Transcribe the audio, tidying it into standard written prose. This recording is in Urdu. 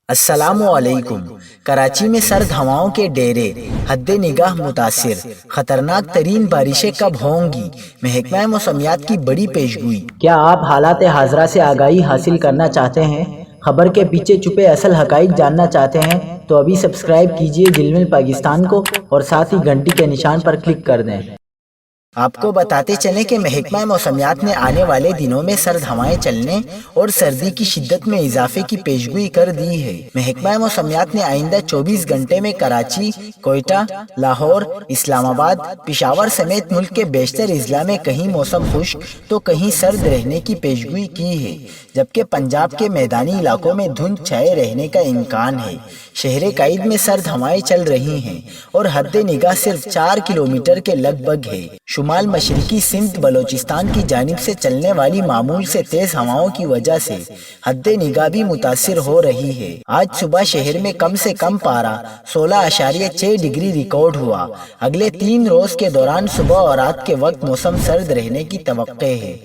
السلام علیکم۔ کراچی میں سرد ہواؤں کے ڈیرے، حد نگاہ متاثر، خطرناک ترین بارشیں کب ہوں گی؟ محکمہ موسمیات کی بڑی پیشگوئی۔ کیا آپ حالات حاضرہ سے آگاہی حاصل کرنا چاہتے ہیں؟ خبر کے پیچھے چھپے اصل حقائق جاننا چاہتے ہیں تو ابھی سبسکرائب کیجئے دل پاکستان کو اور ساتھ ہی گھنٹی کے نشان پر کلک کر دیں۔ آپ کو بتاتے چلیں کہ محکمہ موسمیات نے آنے والے دنوں میں سرد ہوائیں چلنے اور سردی کی شدت میں اضافے کی پیشگوئی کر دی ہے۔ محکمہ موسمیات نے آئندہ 24 گھنٹے میں کراچی، کوئٹہ، لاہور، اسلام آباد، پشاور سمیت ملک کے بیشتر اضلاع میں کہیں موسم خشک تو کہیں سرد رہنے کی پیشگوئی کی ہے، جبکہ پنجاب کے میدانی علاقوں میں دھند چھائے رہنے کا امکان ہے۔ شہر قائد میں سرد ہوائیں چل رہی ہیں اور حد نگاہ صرف 4 کلومیٹر کے لگ بھگ ہے۔ شمال مشرقی سندھ بلوچستان کی جانب سے چلنے والی معمول سے تیز ہواؤں کی وجہ سے حد نگاہ بھی متاثر ہو رہی ہے۔ آج صبح شہر میں کم سے کم پارہ 16.6 ڈگری ریکارڈ ہوا۔ اگلے 3 روز کے دوران صبح اور رات کے وقت موسم سرد رہنے کی توقع ہے۔